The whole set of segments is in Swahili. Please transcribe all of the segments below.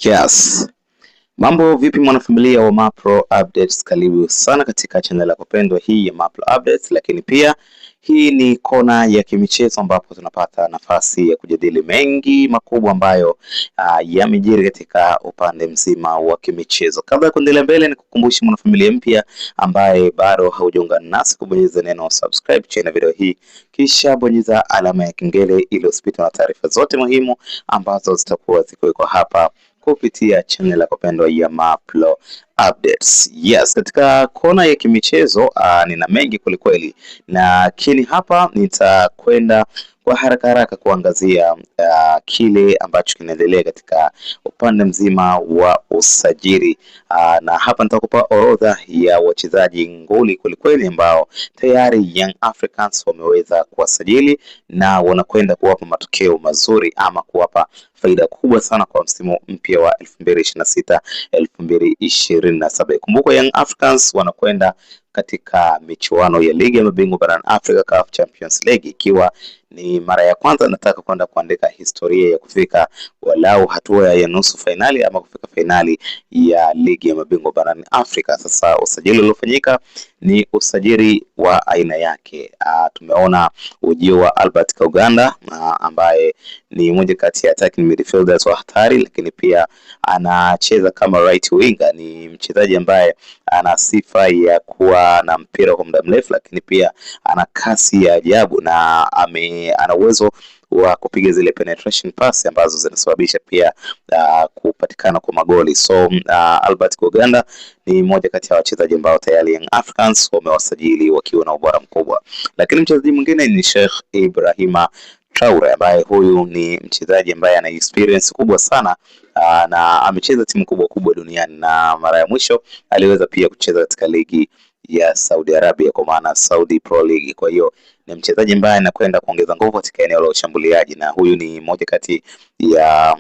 Yes. Mambo vipi mwanafamilia wa Mapro Updates, karibu sana katika channel yako pendwa hii ya Mapro Updates, lakini pia hii ni kona ya kimichezo ambapo tunapata nafasi ya kujadili mengi makubwa ambayo yamejiri katika upande mzima wa kimichezo. Kabla ya kuendelea mbele, nikukumbusha mwanafamilia mpya ambaye bado haujaungana nasi kubonyeza neno subscribe chini video hii, kisha bonyeza alama ya kengele ili usipitwe na taarifa zote muhimu ambazo zitakuwa zikiwekwa hapa kupitia channel yako pendwa ya Mapro Updates. Yes, katika kona ya kimichezo nina mengi kwelikweli, lakini hapa nitakwenda kwa haraka kuangazia kile ambacho kinaendelea katika upande mzima wa usajili, na hapa nitakupa orodha ya wachezaji nguli kwelikweli ambao tayari Young Africans wameweza kuwasajili na wanakwenda kuwapa matokeo mazuri ama kuwapa faida kubwa sana kwa msimu mpya wa 2026-2027. Kumbuka Young Africans wanakwenda katika michuano ya ligi ya mabingwa barani Afrika, CAF Champions League, ikiwa ni mara ya kwanza nataka kwenda kuandika historia ya kufika walau hatua ya nusu fainali ama kufika fainali ya ligi ya mabingwa barani Afrika. Sasa usajili uliofanyika ni usajili wa aina yake. Tumeona ujio wa Albert Kangwanda ambaye ni mmoja kati ya attacking midfielders wa hatari, lakini pia anacheza kama right winger. Ni mchezaji ambaye ana sifa ya kuwa na mpira kwa muda mrefu, lakini pia ana kasi ya ajabu na ana uwezo wa kupiga zile penetration pass ambazo zinasababisha pia kupatikana kwa magoli. So Albert Kangwanda ni mmoja kati ya wachezaji ambao tayari Young Africans wamewasajili wakiwa na ubora mkubwa. Lakini mchezaji mwingine ni Sheikh Ibrahima Traore, ambaye huyu ni mchezaji ambaye ana experience kubwa sana na amecheza timu kubwa duniani, na mara ya mwisho aliweza pia kucheza katika ligi ya Saudi Arabia kwa maana Saudi Pro League. Kwa hiyo ni mchezaji ambaye anakwenda kuongeza nguvu katika eneo la ushambuliaji, na huyu ni mmoja kati ya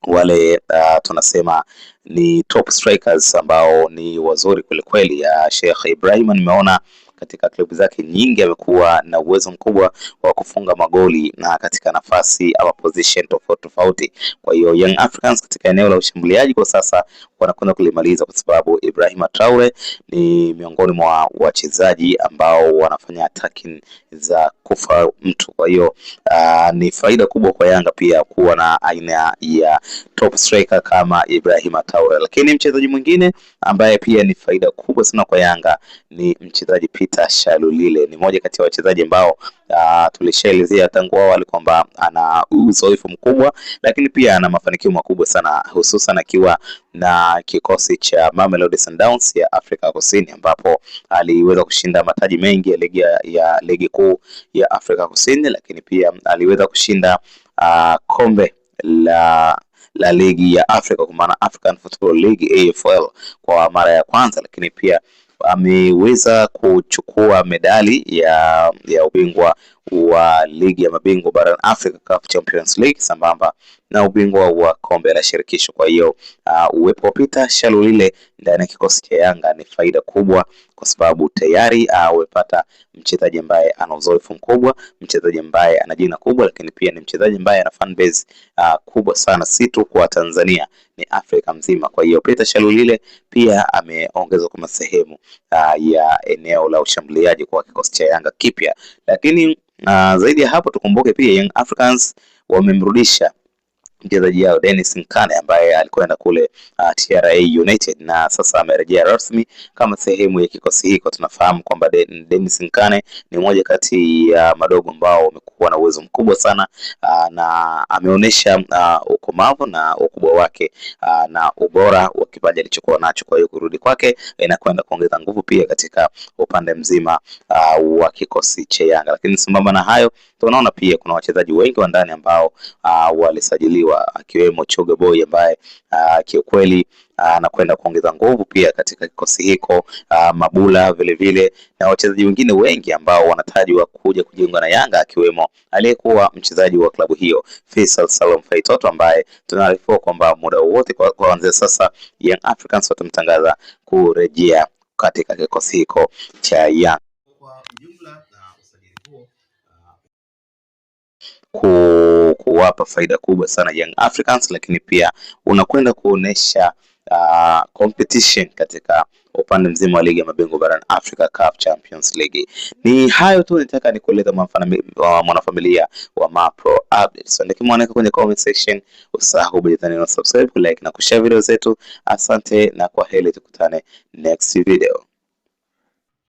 wale tunasema ni top strikers ambao ni wazuri kwelikweli. Sheikh Ibrahim nimeona katika klabu zake nyingi amekuwa na uwezo mkubwa wa kufunga magoli na katika nafasi au position tofauti. Kwa hiyo Young Africans katika eneo la ushambuliaji kwa sasa wanakwenda kulimaliza, kwa sababu Ibrahima Traore ni miongoni mwa wachezaji ambao wanafanya attacking za kufa mtu. Kwa hiyo ni faida kubwa kwa Yanga pia kuwa na aina ya top striker kama Ibrahima Traore. Lakini mchezaji mwingine ambaye pia ni faida kubwa sana kwa Yanga ni mchezaji Peter Shalulile. Ni mmoja kati ya wachezaji ambao tulishaelezea tangu awali kwamba ana uzoefu mkubwa, lakini pia ana mafanikio makubwa sana, hususan akiwa na kikosi cha Mamelodi Sundowns ya Afrika Kusini, ambapo aliweza kushinda mataji mengi ya ligi kuu ya Afrika Kusini, lakini pia aliweza kushinda kombe la ligi ya Afrika kwa maana African Football League AFL kwa mara ya kwanza, lakini pia ameweza kuchukua medali ya ubingwa wa ligi ya mabingwa barani Afrika CAF Champions League sambamba na ubingwa wa kombe la shirikisho. Kwa hiyo uwepo wa Peter Shalulile ndani ya kikosi cha Yanga ni faida kubwa, kwa sababu tayari amepata mchezaji ambaye ana uzoefu mkubwa, mchezaji ambaye ana jina kubwa, lakini pia ni mchezaji ambaye ana fan base kubwa sana, si tu kwa Tanzania, ni Afrika mzima. Kwa hiyo Peter Shalulile pia ameongezwa kama sehemu ya eneo la ushambuliaji kwa kikosi cha Yanga kipya. Lakini zaidi ya hapo tukumbuke pia Young Africans wamemrudisha mchezaji yao Dennis Nkane ambaye alikwenda kule TRA United na sasa amerejea rasmi kama sehemu ya kikosi hiko. Tunafahamu kwamba Dennis Nkane ni mmoja kati ya madogo ambao wamekuwa na uwezo mkubwa sana na ameonyesha ukomavu na ukubwa wake na ubora wa kipaji alichokuwa nacho. Kwa hiyo kurudi kwake inakwenda kuongeza nguvu pia katika upande mzima wa kikosi cha Yanga. Lakini sambamba na hayo tunaona pia kuna wachezaji wengi wa ndani ambao walisajiliwa akiwemo Choga Boy ambaye kiukweli anakwenda kuongeza nguvu pia katika kikosi hiko, Mabula vile na wachezaji wengine wengi ambao wanatajwa kuja kujiunga na Yanga, akiwemo aliyekuwa mchezaji wa klabu hiyo Faisal Salum Faitoto ambaye tunaarifiwa kwamba muda wote kuanzia sasa Young Africans watamtangaza kurejea katika kikosi hiko cha Yanga. Kwa jumla na usajili huo kuwapa faida kubwa sana Young Africans, lakini pia unakwenda kuonesha competition katika upande mzima wa ligi ya mabingwa barani Africa CAF Champions League. Ni hayo tu nitaka nikueleza mwanafamilia wa Mapro Updates. So, nikimwoneka kwenye comment section, usahau kubonyeza neno subscribe, like na kushare video zetu. Asante na kwa heri, tukutane next video.